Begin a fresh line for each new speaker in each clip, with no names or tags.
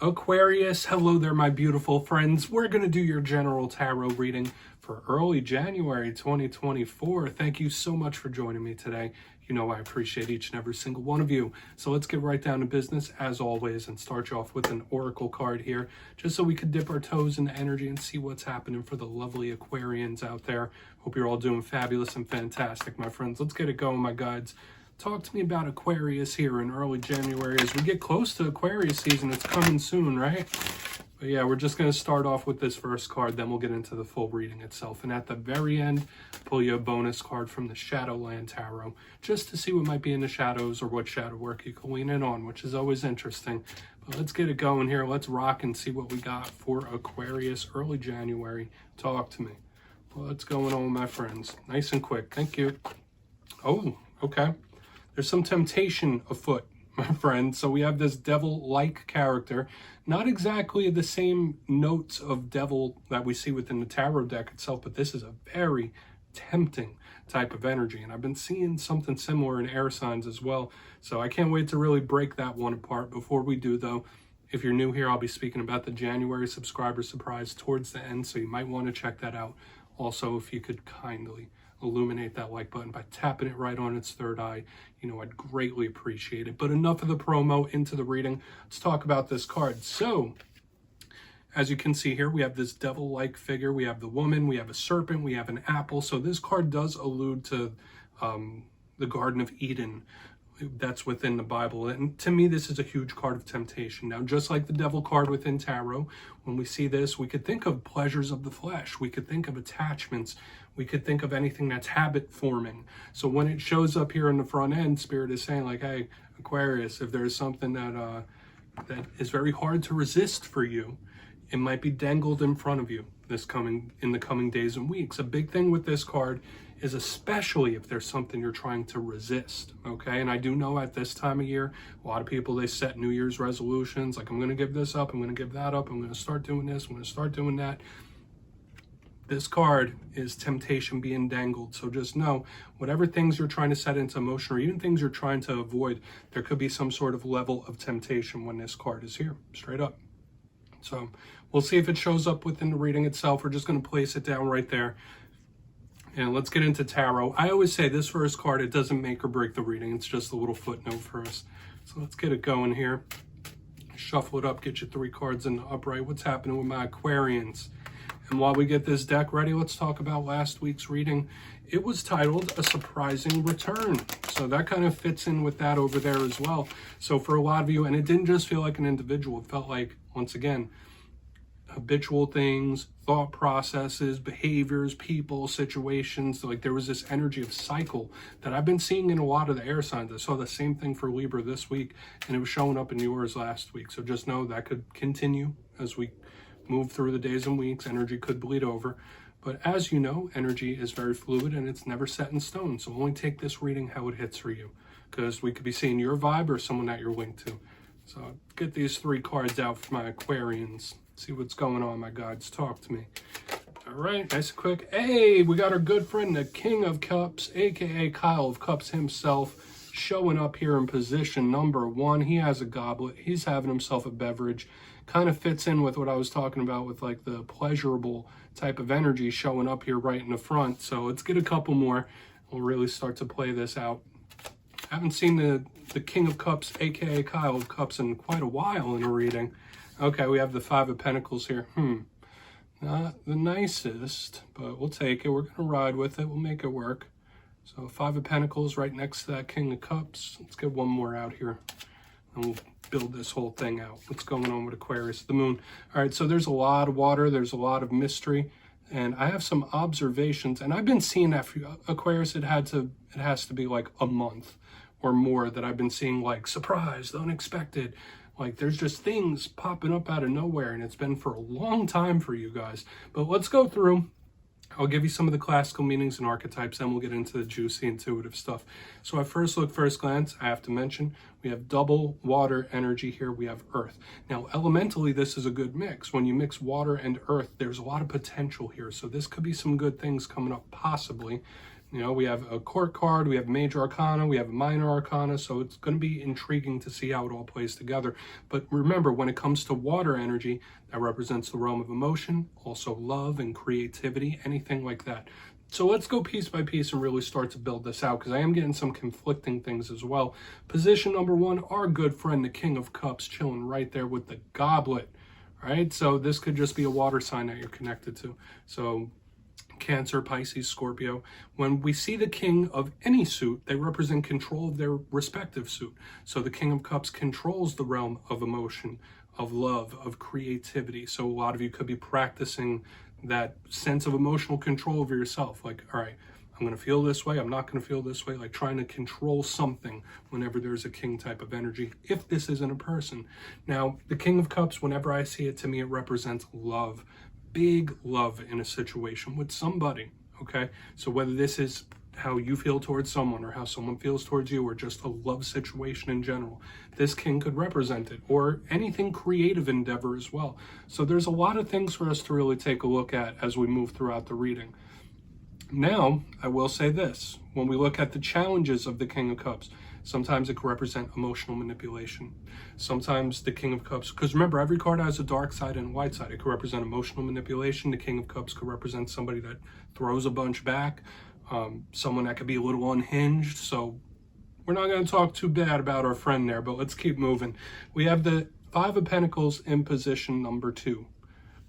Aquarius, hello there, my beautiful friends. We're going to do your general tarot reading for early January 2024. Thank you so much for joining me today. You know I appreciate each and every single one of you. So let's get right down to business, as always, and start you off with an oracle card here, just so we could dip our toes in the energy and see what's happening for the lovely Aquarians out there. Hope you're all doing fabulous and fantastic, my friends. Let's get it going, my guides. Talk to me about Aquarius here in early January. As we get close to Aquarius season, it's coming soon, right? But yeah, we're just going to start off with this first card, then we'll get into the full reading itself. And at the very end, pull you a bonus card from the Shadowland Tarot, just to see what might be in the shadows or what shadow work you can lean in on, which is always interesting. But let's get it going here. Let's rock and see what we got for Aquarius early January. Talk to me. What's going on, my friends? Nice and quick. Thank you. Oh, okay. There's some temptation afoot, my friend. So we have this devil-like character. Not exactly the same notes of devil that we see within the tarot deck itself, but this is a very tempting type of energy. And I've been seeing something similar in air signs as well. So I can't wait to really break that one apart. Before we do, though, if you're new here, I'll be speaking about the January subscriber surprise towards the end. So you might want to check that out. Also, if you could kindly illuminate that like button by tapping it right on its third eye, you know, I'd greatly appreciate it. But enough of the promo, into the reading. Let's talk about this card. So as you can see here, we have this devil-like figure. We have the woman, we have a serpent, we have an apple. So this card does allude to the Garden of Eden that's within the Bible. And to me, this is a huge card of temptation. Now, just like the devil card within tarot, when we see this, we could think of pleasures of the flesh. We could think of attachments. We could think of anything that's habit forming. So when it shows up here in the front end, Spirit is saying like, hey, Aquarius, if there's something that is very hard to resist for you, it might be dangled in front of you in the coming days and weeks. A big thing with this card is especially if there's something you're trying to resist, okay? And I do know at this time of year, a lot of people, they set New Year's resolutions, like I'm gonna give this up, I'm gonna give that up, I'm gonna start doing this, I'm gonna start doing that. This card is temptation being dangled. So just know, whatever things you're trying to set into motion, or even things you're trying to avoid, there could be some sort of level of temptation when this card is here, straight up. So we'll see if it shows up within the reading itself. We're just going to place it down right there. And let's get into tarot. I always say this first card, it doesn't make or break the reading. It's just a little footnote for us. So let's get it going here. Shuffle it up, get your 3 cards in the upright. What's happening with my Aquarians? And while we get this deck ready, let's talk about last week's reading. It was titled A Surprising Return. So that kind of fits in with that over there as well. So for a lot of you, and it didn't just feel like an individual, it felt like, once again, habitual things, thought processes, behaviors, people, situations. Like there was this energy of cycle that I've been seeing in a lot of the air signs. I saw the same thing for Libra this week, and it was showing up in yours last week. So just know that could continue as we move through the days and weeks. Energy could bleed over. But as you know, energy is very fluid and it's never set in stone. So only take this reading how it hits for you, because we could be seeing your vibe or someone that you're linked to. So get these 3 cards out for my Aquarians. See what's going on, my guides. Talk to me. All right, nice and quick. Hey, we got our good friend, the King of Cups, aka Kyle of Cups himself, showing up here in position number 1. He has a goblet. He's having himself a beverage. Kind of fits in with what I was talking about with like the pleasurable type of energy showing up here right in the front. So let's get a couple more. We'll really start to play this out. I haven't seen the King of Cups, aka Kyle of Cups, in quite a while in a reading. Okay, we have the 5 of Pentacles here. Not the nicest, but we'll take it. We're going to ride with it. We'll make it work. So 5 of Pentacles right next to that King of Cups. Let's get one more out here, and we'll build this whole thing out. What's going on with Aquarius? The moon. All right, so there's a lot of water. There's a lot of mystery. And I have some observations. And I've been seeing that for Aquarius. It has to be like a month or more that I've been seeing like surprised, unexpected. Like there's just things popping up out of nowhere, and it's been for a long time for you guys. But let's go through. I'll give you some of the classical meanings and archetypes, then we'll get into the juicy intuitive stuff. So at first glance, I have to mention, we have double water energy here, we have earth. Now, elementally, this is a good mix. When you mix water and earth, there's a lot of potential here. So this could be some good things coming up, possibly. You know, we have a court card, we have major arcana, we have minor arcana, so it's going to be intriguing to see how it all plays together. But remember, when it comes to water energy, that represents the realm of emotion, also love and creativity, anything like that. So let's go piece by piece and really start to build this out, because I am getting some conflicting things as well. Position number one, our good friend, the King of Cups, chilling right there with the goblet. All right, so this could just be a water sign that you're connected to. So Cancer, Pisces, Scorpio. When we see the king of any suit, they represent control of their respective suit. So the King of Cups controls the realm of emotion, of love, of creativity. So a lot of you could be practicing that sense of emotional control over yourself. Like, all right, I'm going to feel this way, I'm not going to feel this way, like trying to control something whenever there's a king type of energy, if this isn't a person. Now, the King of Cups, whenever I see it, to me, it represents love. Big love in a situation with somebody, okay? So whether this is how you feel towards someone or how someone feels towards you or just a love situation in general, this king could represent it, or anything creative endeavor as well. So there's a lot of things for us to really take a look at as we move throughout the reading. Now, I will say this, when we look at the challenges of the King of Cups, sometimes it can represent emotional manipulation. Sometimes the King of Cups, because remember, every card has a dark side and a white side. It could represent emotional manipulation. The King of Cups could represent somebody that throws a bunch back, someone that could be a little unhinged. So we're not going to talk too bad about our friend there, but let's keep moving. We have the Five of Pentacles in position number 2.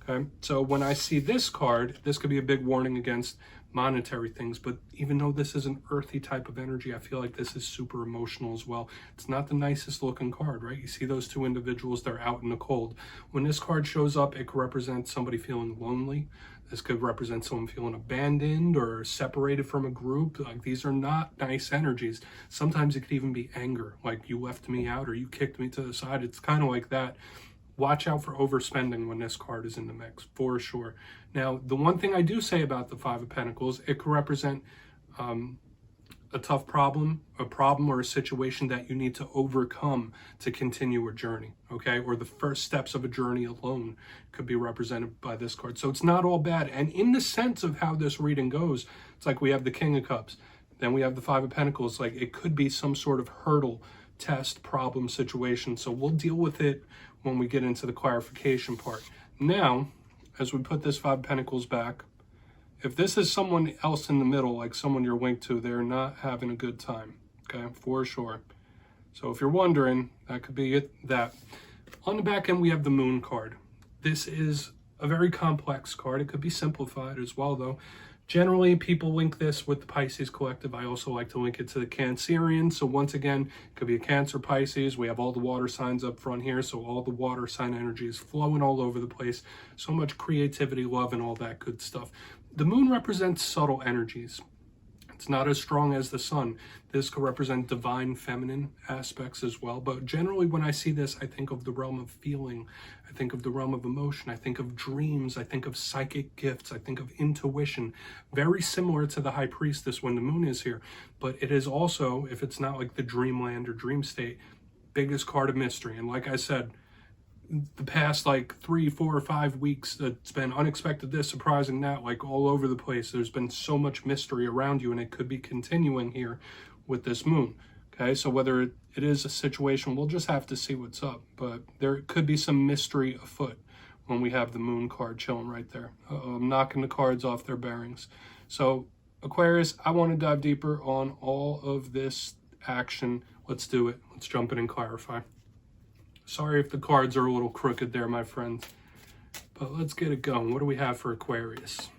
Okay, so when I see this card, this could be a big warning against monetary things, but even though this is an earthy type of energy, I feel like this is super emotional as well. It's not the nicest looking card, right? You see those two individuals, they're out in the cold. When this card shows up, it could represent somebody feeling lonely. This could represent someone feeling abandoned or separated from a group. Like, these are not nice energies. Sometimes it could even be anger, like you left me out or you kicked me to the side. It's kind of like that. Watch out for overspending when this card is in the mix, for sure. Now, the one thing I do say about the Five of Pentacles, it could represent a tough problem, or a situation that you need to overcome to continue a journey, okay? Or the first steps of a journey alone could be represented by this card. So it's not all bad. And in the sense of how this reading goes, it's like we have the King of Cups, then we have the Five of Pentacles. Like, it could be some sort of hurdle, test, problem situation. So we'll deal with it when we get into the clarification part. Now, as we put this Five of Pentacles back, if this is someone else in the middle, like someone you're linked to, they're not having a good time, okay, for sure. So if you're wondering, that could be it, that. On the back end, we have the Moon card. This is a very complex card. It could be simplified as well, though. Generally, people link this with the Pisces collective. I also like to link it to the Cancerian. So once again, it could be a Cancer, Pisces. We have all the water signs up front here. So all the water sign energy is flowing all over the place. So much creativity, love, and all that good stuff. The Moon represents subtle energies. It's not as strong as the sun. This could represent divine feminine aspects as well. But generally, when I see this, I think of the realm of feeling. I think of the realm of emotion. I think of dreams. I think of psychic gifts. I think of intuition. Very similar to the High Priestess when the Moon is here. But it is also, if it's not like the dreamland or dream state, biggest card of mystery. And like I said, the past like 3, 4, or 5 weeks, it's been unexpected this, surprising that, like all over the place. There's been so much mystery around you, and it could be continuing here with this Moon. Okay, so whether it is a situation, we'll just have to see what's up. But there could be some mystery afoot when we have the Moon card chilling right there. I'm knocking the cards off their bearings. So Aquarius, I want to dive deeper on all of this action. Let's do it. Let's jump in and clarify. Sorry if the cards are a little crooked there, my friends, but let's get it going. What do we have for Aquarius?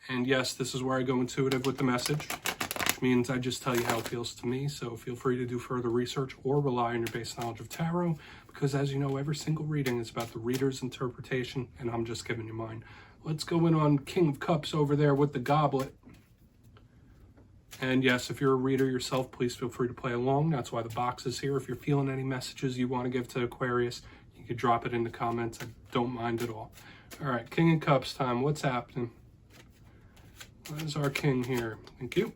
And yes, this is where I go intuitive with the message, which means I just tell you how it feels to me. So feel free to do further research or rely on your base knowledge of tarot, because as you know, every single reading is about the reader's interpretation, and I'm just giving you mine. Let's go in on King of Cups over there with the goblet. And yes, if you're a reader yourself, please feel free to play along. That's why the box is here. If you're feeling any messages you want to give to Aquarius, you can drop it in the comments. I don't mind at all. All right, King of Cups time. What's happening? What is our king here? Thank you.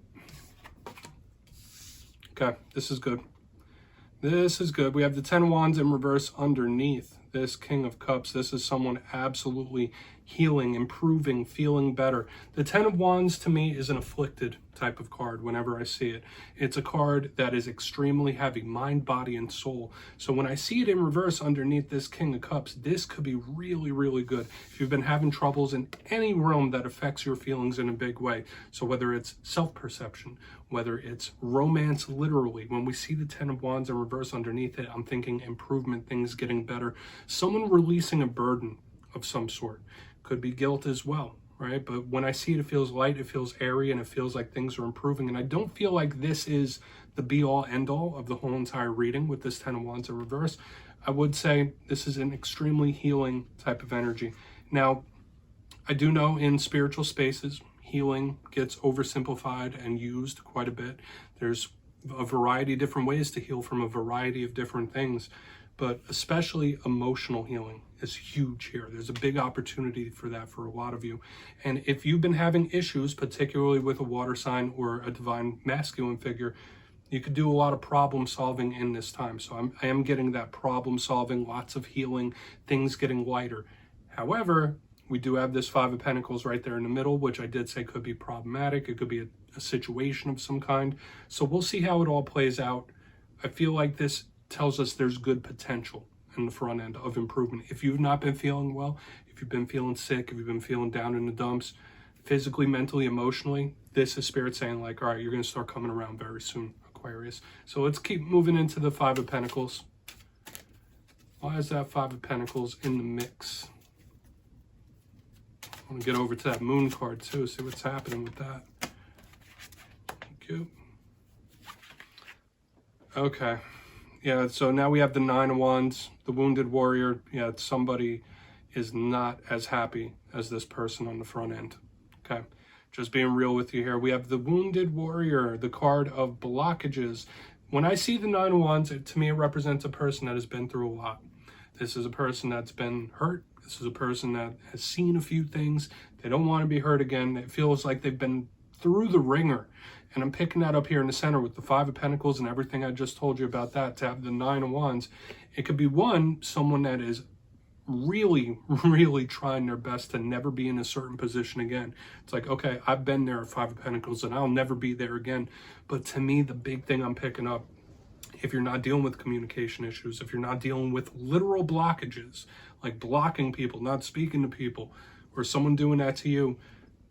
Okay, this is good. This is good. We have the 10 of Wands in reverse underneath this King of Cups, this is someone absolutely healing, improving, feeling better. The Ten of Wands to me is an afflicted type of card whenever I see it. It's a card that is extremely heavy, mind, body, and soul. So when I see it in reverse underneath this King of Cups, this could be really, really good. If you've been having troubles in any realm that affects your feelings in a big way, so whether it's self-perception, whether it's romance literally, when we see the Ten of Wands in reverse underneath it, I'm thinking improvement, things getting better, someone releasing a burden of some sort. Could be guilt as well, right? But when I see it, it feels light, it feels airy, and it feels like things are improving. And I don't feel like this is the be-all, end-all of the whole entire reading with this Ten of Wands in reverse. I would say this is an extremely healing type of energy. Now, I do know in spiritual spaces, healing gets oversimplified and used quite a bit. There's a variety of different ways to heal from a variety of different things, but especially emotional healing is huge here. There's a big opportunity for that for a lot of you. And if you've been having issues, particularly with a water sign or a divine masculine figure, you could do a lot of problem solving in this time. So I am getting that problem solving, lots of healing, things getting lighter. However, we do have this Five of Pentacles right there in the middle, which I did say could be problematic. It could be a situation of some kind. So we'll see how it all plays out. I feel like this tells us there's good potential in the front end of improvement. If you've not been feeling well, if you've been feeling sick, if you've been feeling down in the dumps, physically, mentally, emotionally, this is Spirit saying like, all right, you're going to start coming around very soon, Aquarius. So let's keep moving into the Five of Pentacles. Why is that Five of Pentacles in the mix? I want to get over to that Moon card too, see what's happening with that. Thank you. Okay. Yeah, so now we have the Nine of Wands, the Wounded Warrior. Yeah, somebody is not as happy as this person on the front end. Okay, just being real with you here. We have the Wounded Warrior, the card of blockages. When I see the Nine of Wands, to me it represents a person that has been through a lot. This is a person that's been hurt. This is a person that has seen a few things. They don't want to be hurt again. It feels like they've been through the ringer. And I'm picking that up here in the center with the Five of Pentacles and everything I just told you about that, to have the Nine of Wands. It could be someone that is really, really trying their best to never be in a certain position again. It's like, okay, I've been there at Five of Pentacles and I'll never be there again. But to me, the big thing I'm picking up, if you're not dealing with communication issues, if you're not dealing with literal blockages, like blocking people, not speaking to people, or someone doing that to you,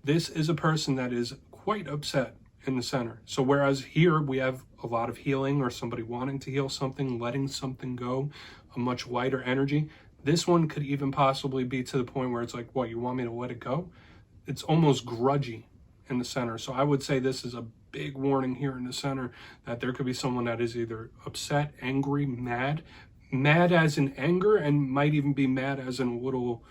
this is a person that is quite upset in the center. So whereas here we have a lot of healing or somebody wanting to heal something, letting something go, a much lighter energy, this one could even possibly be to the point where it's like, what, you want me to let it go? It's almost grudgy in the center. So I would say this is a big warning here in the center that there could be someone that is either upset, angry, mad as in anger, and might even be mad as in a little,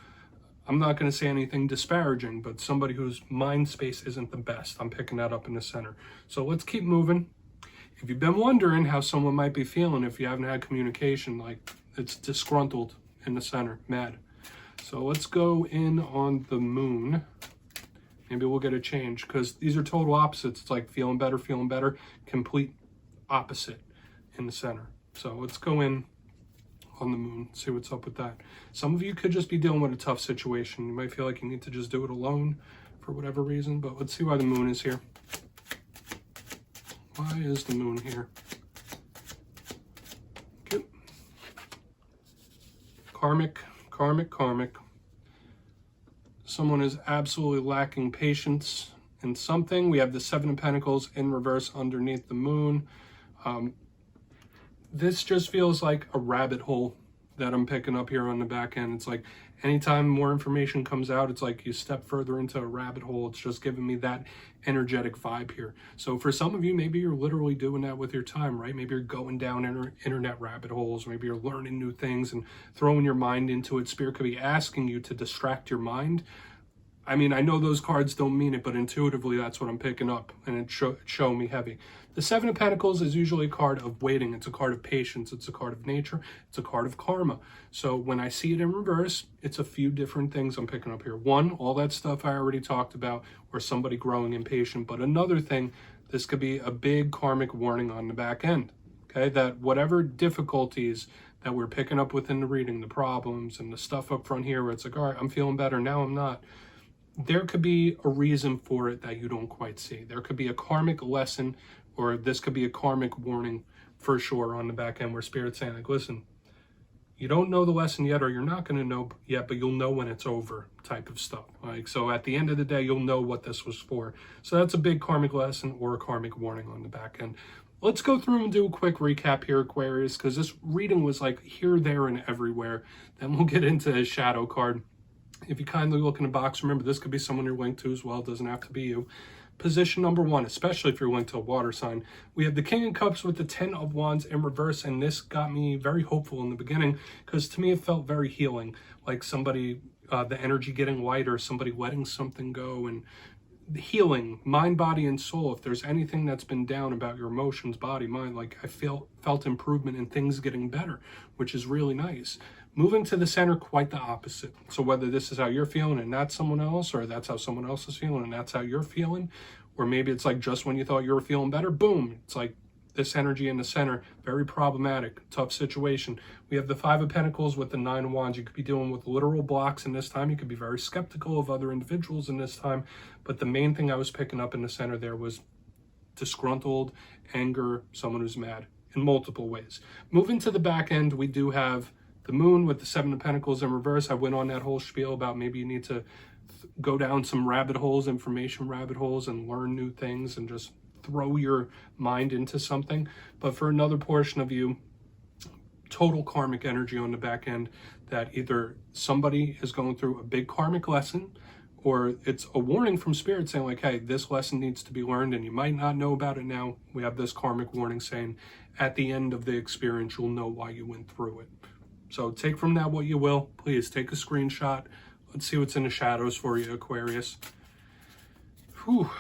I'm not going to say anything disparaging, but somebody whose mind space isn't the best. I'm picking that up in the center. So let's keep moving. If you've been wondering how someone might be feeling if you haven't had communication, like it's disgruntled in the center, mad. So let's go in on the Moon. Maybe we'll get a change because these are total opposites. It's like feeling better, complete opposite in the center. So let's go in on the Moon, see what's up with that. Some of you could just be dealing with a tough situation. You might feel like you need to just do it alone for whatever reason, but let's see why the Moon is here. Why is the Moon here? Okay. Karmic. Someone is absolutely lacking patience in something. We have the Seven of Pentacles in reverse underneath the Moon. This just feels like a rabbit hole that I'm picking up here on the back end. It's like anytime more information comes out, it's like you step further into a rabbit hole. It's just giving me that energetic vibe here. So for some of you, maybe you're literally doing that with your time, right? Maybe you're going down internet rabbit holes. Maybe you're learning new things and throwing your mind into it. Spirit could be asking you to distract your mind. I mean, I know those cards don't mean it, but intuitively that's what I'm picking up, and it show me heavy. The Seven of Pentacles is usually a card of waiting. It's a card of patience. It's a card of nature. It's a card of karma. So when I see it in reverse, it's a few different things I'm picking up here. One, all that stuff I already talked about, or somebody growing impatient. But another thing, this could be a big karmic warning on the back end. Okay, that whatever difficulties that we're picking up within the reading, the problems and the stuff up front here where it's like, all right, I'm feeling better, now I'm not. There could be a reason for it that you don't quite see. There could be a karmic lesson, or this could be a karmic warning for sure on the back end where Spirit's saying, like, listen, you don't know the lesson yet, or you're not going to know yet, but you'll know when it's over type of stuff. Like, so at the end of the day, you'll know what this was for. So that's a big karmic lesson or a karmic warning on the back end. Let's go through and do a quick recap here, Aquarius, because this reading was like here, there, and everywhere. Then we'll get into a shadow card. If you kindly look in the box, remember this could be someone you're linked to as well. It doesn't have to be you. Position number 1, especially if you're linked to a water sign, we have the King of Cups with the 10 of Wands in reverse, and this got me very hopeful in the beginning because to me it felt very healing, like somebody, the energy getting lighter, somebody letting something go, and healing, mind, body, and soul. If there's anything that's been down about your emotions, body, mind, like I felt improvement and things getting better, which is really nice. Moving to the center, quite the opposite. So whether this is how you're feeling and that's someone else, or that's how someone else is feeling and that's how you're feeling, or maybe it's like just when you thought you were feeling better, boom, it's like this energy in the center, very problematic, tough situation. We have the 5 of Pentacles with the 9 of Wands. You could be dealing with literal blocks in this time. You could be very skeptical of other individuals in this time. But the main thing I was picking up in the center there was disgruntled, anger, someone who's mad in multiple ways. Moving to the back end, we do have the Moon with the 7 of Pentacles in reverse. I went on that whole spiel about maybe you need to go down some rabbit holes, information rabbit holes, and learn new things and just throw your mind into something. But for another portion of you, total karmic energy on the back end, that either somebody is going through a big karmic lesson, or it's a warning from Spirit saying like, hey, this lesson needs to be learned and you might not know about it now. We have this karmic warning saying at the end of the experience, you'll know why you went through it. So take from that what you will. Please take a screenshot. Let's see what's in the shadows for you, Aquarius. Whew.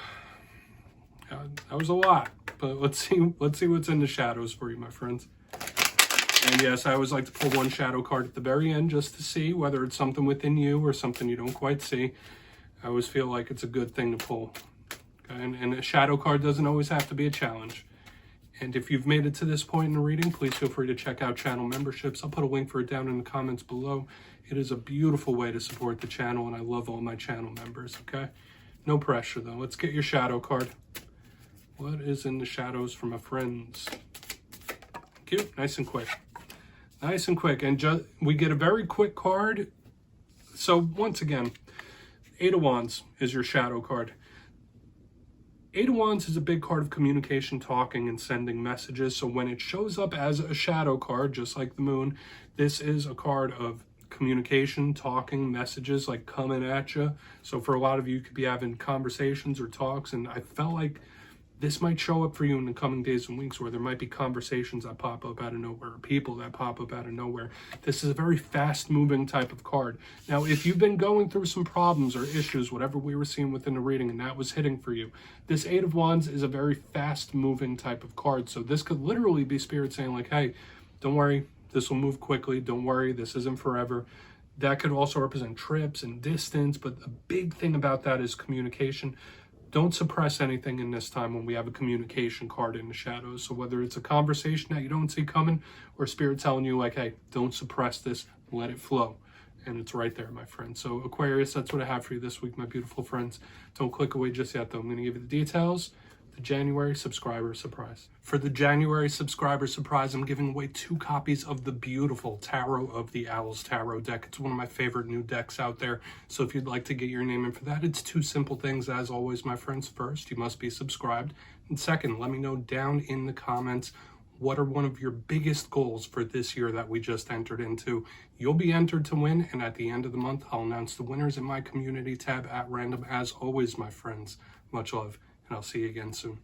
That was a lot, but let's see what's in the shadows for you, my friends. And yes, I always like to pull one shadow card at the very end just to see whether it's something within you or something you don't quite see. I always feel like it's a good thing to pull. Okay? And a shadow card doesn't always have to be a challenge. And if you've made it to this point in the reading, please feel free to check out channel memberships. I'll put a link for it down in the comments below. It is a beautiful way to support the channel, and I love all my channel members, okay? No pressure, though. Let's get your shadow card. What is in the shadows for my friends? Cute, nice and quick. Nice and quick. And we get a very quick card. So once again, 8 of Wands is your shadow card. 8 of Wands is a big card of communication, talking, and sending messages. So when it shows up as a shadow card, just like the Moon, this is a card of communication, talking, messages like coming at you. So for a lot of you, you could be having conversations or talks, and I felt like this might show up for you in the coming days and weeks where there might be conversations that pop up out of nowhere, or people that pop up out of nowhere. This is a very fast-moving type of card. Now, if you've been going through some problems or issues, whatever we were seeing within the reading, and that was hitting for you, this 8 of Wands is a very fast-moving type of card. So this could literally be Spirit saying like, hey, don't worry, this will move quickly. Don't worry, this isn't forever. That could also represent trips and distance, but the big thing about that is communication. Don't suppress anything in this time when we have a communication card in the shadows. So whether it's a conversation that you don't see coming or Spirit telling you like, hey, don't suppress this, let it flow. And it's right there, my friend. So Aquarius, that's what I have for you this week, my beautiful friends. Don't click away just yet, though. I'm going to give you the details. The January subscriber surprise. For the January subscriber surprise, I'm giving away 2 copies of the beautiful Tarot of the Owls tarot deck. It's one of my favorite new decks out there. So if you'd like to get your name in for that, it's 2 simple things. As always, my friends. First, you must be subscribed. And second, let me know down in the comments, what are one of your biggest goals for this year that we just entered into? You'll be entered to win, and at the end of the month, I'll announce the winners in my community tab at random. As always, my friends, much love, and I'll see you again soon.